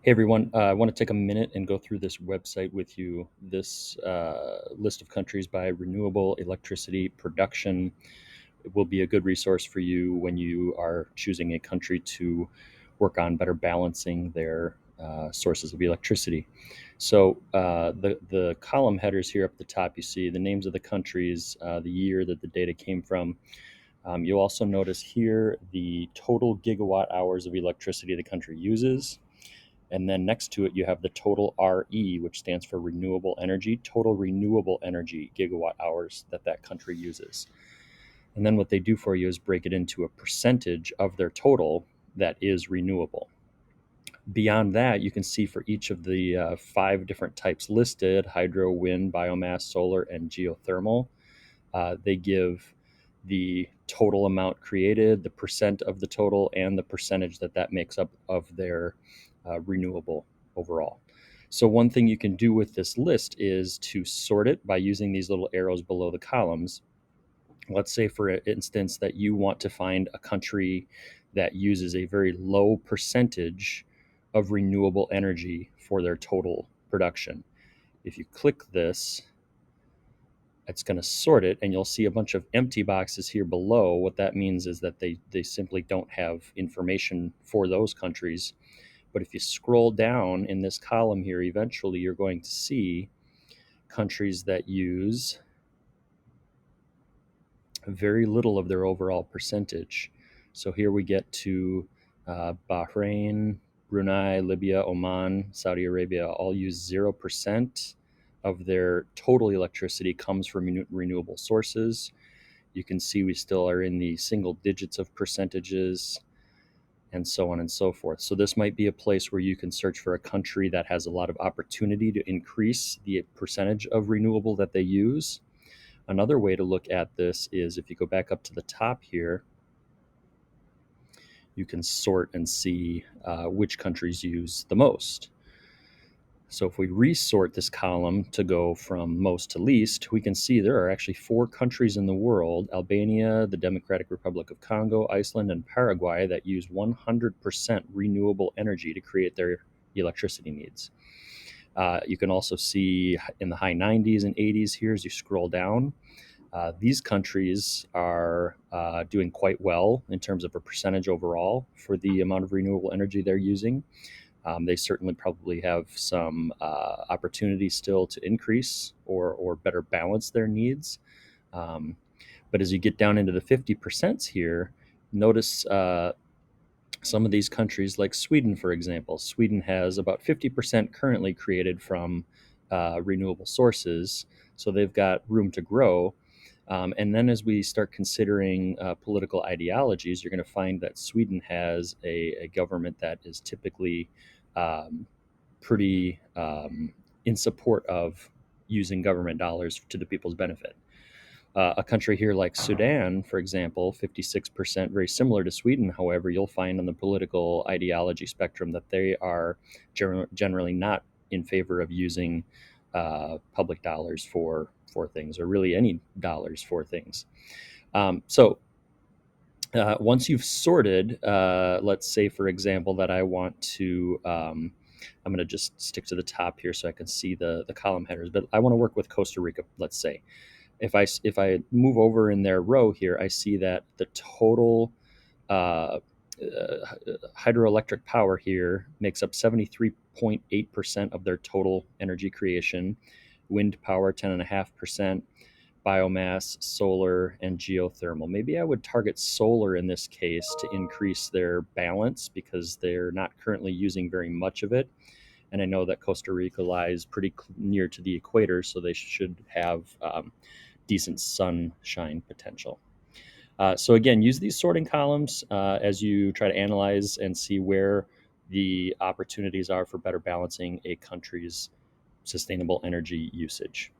Hey everyone, I want to take a minute and go through this website with you. This list of countries by renewable electricity production. It will be a good resource for you when you are choosing a country to work on better balancing their sources of electricity. So the column headers here up the top, you see the names of the countries, the year that the data came from. You'll also notice here the total gigawatt hours of electricity the country uses. And then next to it, you have the total RE, which stands for renewable energy, total renewable energy gigawatt hours that country uses. And then what they do for you is break it into a percentage of their total that is renewable. Beyond that, you can see for each of the 5 different types listed: hydro, wind, biomass, solar, and geothermal. They give the total amount created, the percent of the total, and the percentage that makes up of their renewable overall. So one thing you can do with this list is to sort it by using these little arrows below the columns. Let's say, for instance, that you want to find a country that uses a very low percentage of renewable energy for their total production. If you click this, it's going to sort it, and you'll see a bunch of empty boxes here below. What that means is that they simply don't have information for those countries. But if you scroll down in this column here, eventually you're going to see countries that use very little of their overall percentage. So here we get to Bahrain, Brunei, Libya, Oman, Saudi Arabia all use 0% of their total electricity comes from renewable sources. You can see we still are in the single digits of percentages, and so on and so forth. So this might be a place where you can search for a country that has a lot of opportunity to increase the percentage of renewable that they use. Another way to look at this is if you go back up to the top here, you can sort and see which countries use the most. So if we resort this column to go from most to least, we can see there are actually 4 countries in the world: Albania, the Democratic Republic of Congo, Iceland, and Paraguay, that use 100% renewable energy to create their electricity needs. You can also see in the high 90s and 80s here as you scroll down. These countries are doing quite well in terms of a percentage overall for the amount of renewable energy they're using. They certainly probably have some opportunity still to increase or better balance their needs. But as you get down into the 50% here, notice some of these countries like Sweden, for example. Sweden has about 50% currently created from renewable sources, so they've got room to grow. And then as we start considering political ideologies, you're going to find that Sweden has a government that is typically pretty in support of using government dollars to the people's benefit. A country here like Sudan, for example, 56%, very similar to Sweden. However, you'll find on the political ideology spectrum that they are generally not in favor of using public dollars for things, or really any dollars for things. Once you've sorted, let's say, for example, that I want to, I'm going to just stick to the top here so I can see the column headers, but I want to work with Costa Rica, let's say. If I move over in their row here, I see that the total hydroelectric power here makes up 73.8% of their total energy creation. Wind power, 10.5%. Biomass, solar, and geothermal. Maybe I would target solar in this case to increase their balance because they're not currently using very much of it. And I know that Costa Rica lies pretty near to the equator, so they should have decent sunshine potential. So again, use these sorting columns as you try to analyze and see where the opportunities are for better balancing a country's sustainable energy usage.